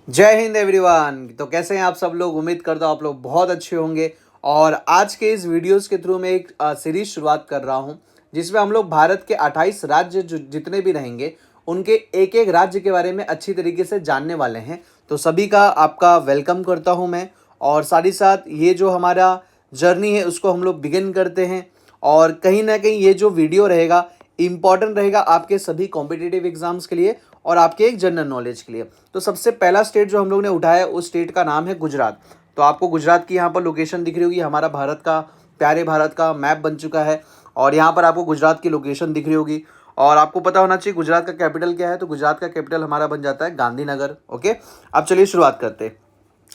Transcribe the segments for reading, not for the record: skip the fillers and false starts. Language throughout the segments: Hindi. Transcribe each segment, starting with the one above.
जय हिंद एवरीवन। तो कैसे हैं आप सब लोग। उम्मीद करता हूँ आप लोग बहुत अच्छे होंगे। और आज के इस वीडियोस के थ्रू मैं एक सीरीज शुरुआत कर रहा हूँ जिसमें हम लोग भारत के 28 राज्य जो जितने भी रहेंगे उनके एक एक राज्य के बारे में अच्छी तरीके से जानने वाले हैं। तो सभी का आपका वेलकम करता हूँ मैं। और साथ ही साथ ये जो हमारा जर्नी है उसको हम लोग बिगिन करते हैं। और कहीं ना कहीं ये जो वीडियो रहेगा इम्पॉर्टेंट रहेगा आपके सभी कॉम्पिटिटिव एग्जाम्स के लिए और आपके एक जनरल नॉलेज के लिए। तो सबसे पहला स्टेट जो हम लोग ने उठाया है उस स्टेट का नाम है गुजरात। तो आपको गुजरात की यहाँ पर लोकेशन दिख रही होगी। हमारा भारत का प्यारे भारत का मैप बन चुका है और यहाँ पर आपको गुजरात की लोकेशन दिख रही होगी। और आपको पता होना चाहिए गुजरात का कैपिटल क्या है। तो गुजरात का कैपिटल हमारा बन जाता है गांधीनगर। ओके, अब चलिए शुरुआत करते हैं।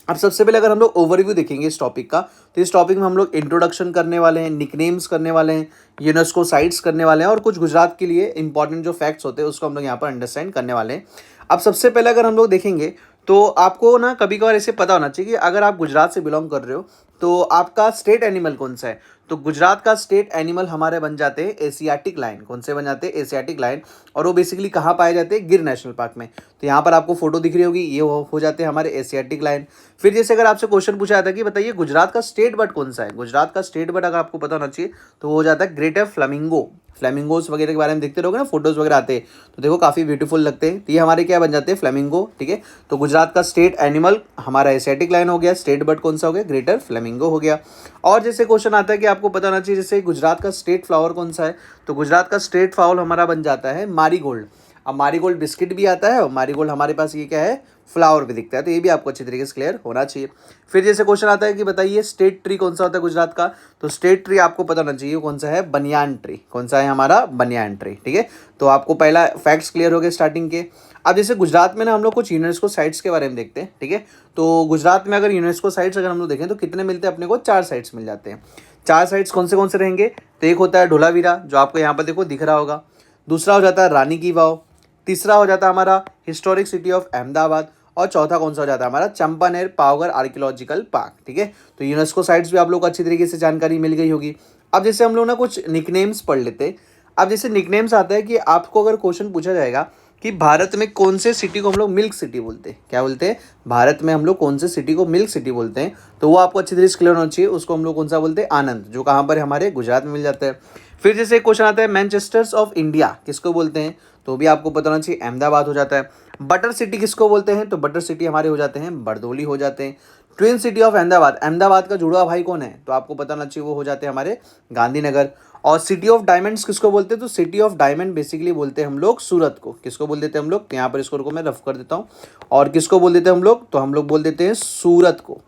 अब सबसे पहले अगर हम लोग ओवरव्यू देखेंगे इस टॉपिक का, तो इस टॉपिक में हम लोग इंट्रोडक्शन करने वाले हैं, निकनेम्स करने वाले हैं, यूनेस्को साइट्स करने वाले हैं और कुछ गुजरात के लिए इंपॉर्टेंट जो फैक्ट्स होते हैं उसको हम लोग यहाँ पर अंडरस्टैंड करने वाले हैं। अब सबसे पहले अगर हम लोग देखेंगे तो आपको ना कभी कभार ऐसे पता होना चाहिए कि अगर आप गुजरात से बिलोंग कर रहे हो तो आपका स्टेट एनिमल कौन सा है। तो गुजरात का स्टेट एनिमल हमारे बन जाते हैं एशियाटिक लायन। कौन से बन जाते हैं? Asiatic lion. और वो बेसिकली कहाँ पाए जाते हैं? गिर नेशनल पार्क में। तो यहाँ पर आपको फोटो दिख रही होगी, ये हो जाते हैं हमारे एशियाटिक लायन। फिर जैसे अगर आपसे क्वेश्चन पूछा जाता है कि बताइए गुजरात का स्टेट बर्ड कौन सा है, गुजरात का स्टेट बर्ड अगर आपको पता होना चाहिए तो वो हो जाता है ग्रेटर फ्लेमिंगो। फ्लेमिंगोस वगैरह के बारे में देखते रहोगे ना, फोटोज वगैरह आते हैं तो देखो काफ़ी ब्यूटीफुल लगते हैं। तो ये हमारे क्या बन जाते हैं? फ्लेमिंगो। ठीक है, तो गुजरात का स्टेट एनिमल हमारा एशियाटिक लायन हो गया, स्टेट बर्ड कौन सा हो गया? ग्रेटर फ्लेमिंगो हो गया। और जैसे क्वेश्चन आता है कि आपको पता होना चाहिए जैसे गुजरात का स्टेट फ्लावर कौन सा है, तो गुजरात का स्टेट फ्लावर हमारा बन जाता है मारीगोल्ड। अब मारीगोल्ड बिस्किट भी आता है और मारीगोल्ड हमारे पास ये क्या है? फ्लावर भी दिखता है। तो ये भी आपको अच्छी तरीके से क्लियर होना चाहिए। फिर जैसे क्वेश्चन आता है कि बताइए स्टेट ट्री कौन सा होता है गुजरात का, तो स्टेट ट्री आपको पता होना चाहिए कौन सा है? Banyan tree. कौन सा है हमारा? Banyan tree. ठीक है, तो आपको पहला फैक्ट्स क्लियर हो गए स्टार्टिंग के। अब जैसे गुजरात में ना हम लोग कुछ यूनेस्को साइट्स के बारे में देखते हैं। ठीक है, तो गुजरात में अगर यूनेस्को साइट्स अगर हम लोग देखें तो कितने मिलते हैं अपने को? 4 साइट्स मिल जाते हैं। 4 साइट्स कौन से रहेंगे? तो एक होता है ढोलावीरा जो आपको यहाँ पर देखो दिख रहा होगा। दूसरा हो जाता है रानी की वाव। तीसरा हो जाता है हमारा हिस्टोरिक सिटी ऑफ अहमदाबाद। और चौथा कौन सा हो जाता है हमारा? Champaner Pavagadh archaeological park. ठीक है, तो यूनेस्को साइट्स भी आप लोग को अच्छी तरीके से जानकारी मिल गई होगी। अब जैसे हम लोग ना कुछ निकनेम्स पढ़ लेते हैं। अब जैसे निकनेम्स आता है कि आपको अगर क्वेश्चन पूछा जाएगा कि भारत में कौन से सिटी को हम लोग मिल्क सिटी बोलते हैं, क्या बोलते हैं? भारत में हम लोग कौन से सिटी को मिल्क सिटी बोलते हैं, तो वो आपको अच्छी तरीके से क्लियर होना चाहिए। उसको हम लोग कौन सा बोलते हैं? आनंद, जो कहाँ पर है? हमारे गुजरात में मिल जाता है। फिर जैसे क्वेश्चन आता है मैनचेस्टर्स ऑफ इंडिया किसको बोलते हैं, तो भी आपको पता होना चाहिए अहमदाबाद हो जाता है। बटर सिटी किसको बोलते हैं, तो बटर सिटी हमारे हो जाते हैं बरदोली हो जाते हैं। Twin city of Ahmedabad, Ahmedabad का जुड़वा भाई कौन है, तो आपको पता होना चाहिए वो हो जाते हैं हमारे गांधीनगर। और सिटी ऑफ डायमंड्स किसको बोलते हैं, तो सिटी ऑफ डायमंड बेसिकली बोलते हैं हम लोग सूरत को। किसको बोल देते हैं हम लोग? यहाँ पर इसको रुको मैं रफ कर देता हूँ। और किसको बोल देते हैं हम लोग, तो हम लोग बोल देते हैं सूरत को।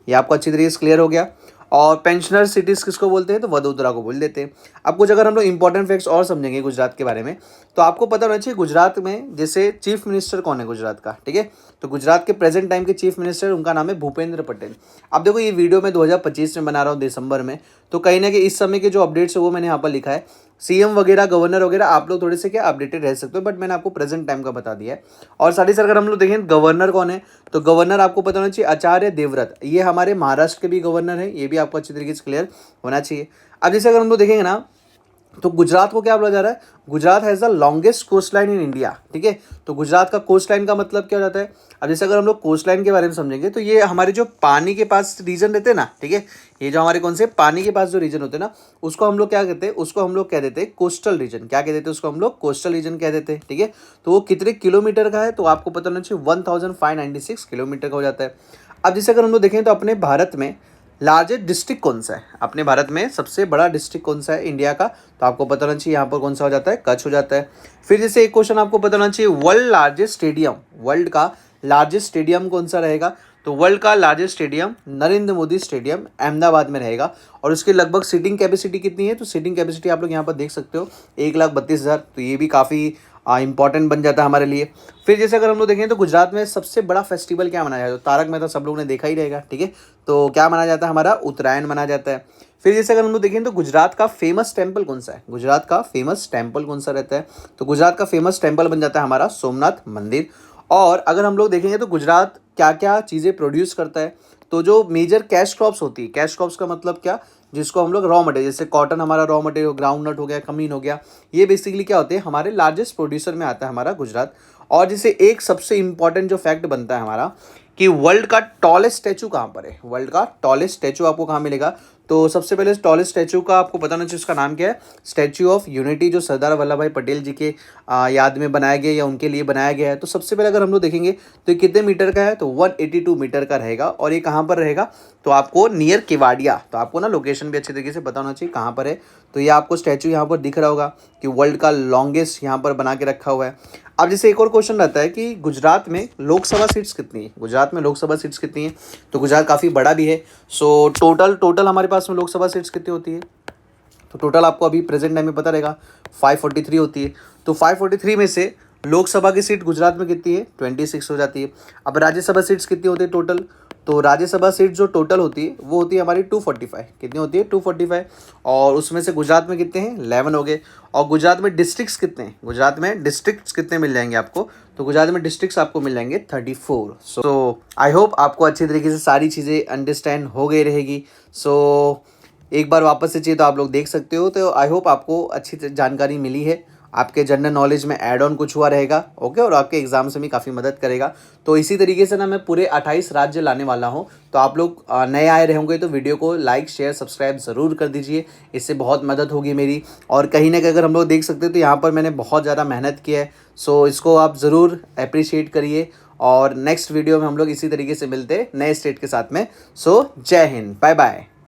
ये आपको अच्छी तरीके से क्लियर हो गया। और पेंशनर सिटीज़ किसको बोलते हैं, तो वडोदरा को बोल देते हैं। अब कुछ अगर हम लोग इंपॉर्टेंट फैक्ट्स और समझेंगे गुजरात के बारे में, तो आपको पता होना चाहिए गुजरात में जैसे चीफ मिनिस्टर कौन है गुजरात का। ठीक है, तो गुजरात के प्रेजेंट टाइम के चीफ मिनिस्टर उनका नाम है भूपेंद्र पटेल। अब देखो ये वीडियो मैं 2025 में बना रहा हूँ दिसंबर में, तो कहीं ना कहीं इस समय के जो अपडेट्स है वो मैंने यहाँ पर लिखा है। सीएम वगैरह गवर्नर वगैरह आप लोग थोड़े से क्या अपडेटेड रह सकते हो, बट मैंने आपको प्रेजेंट टाइम का बता दिया है। और साथ ही साथ अगर हम लोग देखें गवर्नर कौन है, तो गवर्नर आपको पता होना चाहिए आचार्य देवव्रत। ये हमारे महाराष्ट्र के भी गवर्नर है, ये भी आपको अच्छी तरीके से क्लियर होना चाहिए। अब जैसे अगर हम लोग देखेंगे ना, तो गुजरात को क्या बोला जा रहा है? Gujarat has the longest coast line in India. ठीक है, तो गुजरात का कोस्ट लाइन का मतलब क्या हो जाता है? अब जैसे अगर हम लोग कोस्ट लाइन के बारे में समझेंगे तो ये हमारे जो पानी के पास रीजन रहते हैं ना, ठीक है, ये जो हमारे कौन से पानी के पास जो रीजन होते हैं ना, उसको हम लोग क्या कहते हैं? उसको हम लोग कह देते हैं कोस्टल रीजन। क्या कह देते हैं उसको हम लोग? कोस्टल रीजन कह देते हैं। ठीक है, तो वो कितने किलोमीटर का है, तो आपको पता होना चाहिए 1596 किलोमीटर का हो जाता है। अब जैसे अगर हम लोग देखें तो अपने भारत में लार्जेस्ट डिस्ट्रिक्ट कौन सा है, अपने भारत में सबसे बड़ा डिस्ट्रिक्ट कौन सा है इंडिया का, तो आपको पता होना चाहिए यहाँ पर कौन सा हो जाता है? कच्छ हो जाता है। फिर जैसे एक क्वेश्चन आपको पता होना चाहिए वर्ल्ड लार्जेस्ट स्टेडियम, वर्ल्ड का लार्जेस्ट स्टेडियम कौन सा रहेगा, तो वर्ल्ड का largest stadium Narendra Modi stadium Ahmedabad में रहेगा। और उसकी लगभग सीटिंग कैपेसिटी कितनी है, तो सीटिंग कैपेसिटी आप लोग यहाँ पर देख सकते हो 1,32,000। तो ये भी काफ़ी इंपॉर्टेंट बन जाता है हमारे लिए। फिर जैसे अगर हम लोग देखें तो गुजरात में सबसे बड़ा फेस्टिवल क्या मनाया जाता है, तो तारक मेहता सब लोगों ने देखा ही रहेगा। ठीक है, तो क्या मनाया जाता है? हमारा उत्तरायण मनाया जाता है। फिर जैसे अगर हम लोग देखें तो गुजरात का फेमस टेम्पल कौन सा है, गुजरात का फेमस टेम्पल कौन सा रहता है, तो गुजरात का फेमस टेम्पल बन जाता है हमारा सोमनाथ मंदिर। और अगर हम लोग देखेंगे तो गुजरात क्या क्या चीज़ें प्रोड्यूस करता है, तो जो मेजर कैश क्रॉप्स होती है, कैश क्रॉप्स का मतलब क्या, जिसको हम लोग रॉ मटेरियल, जैसे कॉटन हमारा रॉ मटेरियल, ग्राउंड नट हो गया, कमीन हो गया, ये बेसिकली क्या होते हैं हमारे लार्जेस्ट प्रोड्यूसर में आता है हमारा गुजरात। और जैसे एक सबसे इम्पॉर्टेंट जो फैक्ट बनता है हमारा कि वर्ल्ड का टॉलेस्ट स्टैचू कहाँ पर है, वर्ल्ड का टॉलेस्ट स्टैचू आपको कहाँ मिलेगा। तो सबसे पहले टॉलेस्ट स्टैचू का आपको बताना चाहिए उसका नाम क्या है, स्टैचू ऑफ यूनिटी, जो सरदार वल्लभ भाई पटेल जी के याद में बनाया गया या उनके लिए बनाया गया है। तो सबसे पहले अगर हम लोग देखेंगे तो ये कितने मीटर का है, तो 182 मीटर का रहेगा। और ये कहाँ पर रहेगा, तो आपको नियर केवाड़िया, तो आपको ना लोकेशन भी अच्छे तरीके से पता होना चाहिए कहाँ पर है। तो ये आपको स्टैचू यहाँ पर दिख रहा होगा कि वर्ल्ड का लॉन्गेस्ट यहाँ पर बना के रखा हुआ है। अब जैसे एक और क्वेश्चन रहता है कि गुजरात में लोकसभा सीट्स कितनी है, गुजरात में लोकसभा सीट्स कितनी है। तो गुजरात काफ़ी बड़ा भी है। सो टोटल हमारे पास में लोकसभा सीट्स कितनी होती है, तो टोटल आपको अभी प्रेजेंट टाइम में पता रहेगा 543 होती है। तो 543 में से लोकसभा की सीट गुजरात में कितनी है, 26 हो जाती है। अब राज्यसभा सीट्स कितनी होती है टोटल, तो राज्यसभा सीट जो टोटल होती है वो होती है हमारी 245, कितनी होती है 245। और उसमें से गुजरात में कितने हैं, 11 हो गए। और गुजरात में डिस्ट्रिक्ट्स कितने हैं, गुजरात में डिस्ट्रिक्ट्स कितने मिल जाएंगे आपको, तो गुजरात में डिस्ट्रिक्ट्स आपको मिल जाएंगे 34। सो आई होप आपको अच्छी तरीके से सारी चीज़ें अंडरस्टैंड हो गई रहेगी। सो एक बार वापस से चाहिए तो आप लोग देख सकते हो। तो आई होप आपको अच्छी जानकारी मिली है, आपके जनरल नॉलेज में ऐड ऑन कुछ हुआ रहेगा, ओके, और आपके एग्जाम से भी काफ़ी मदद करेगा। तो इसी तरीके से ना मैं पूरे 28 राज्य लाने वाला हूँ। तो आप लोग नए आए रहेंगे तो वीडियो को लाइक शेयर सब्सक्राइब ज़रूर कर दीजिए, इससे बहुत मदद होगी मेरी। और कहीं ना कहीं अगर हम लोग देख सकते हैं तो यहाँ पर मैंने बहुत ज़्यादा मेहनत की है। सो इसको आप ज़रूर अप्रिशिएट करिए। और नेक्स्ट वीडियो में हम लोग इसी तरीके से मिलते हैं नए स्टेट के साथ में। सो जय हिंद, बाय बाय।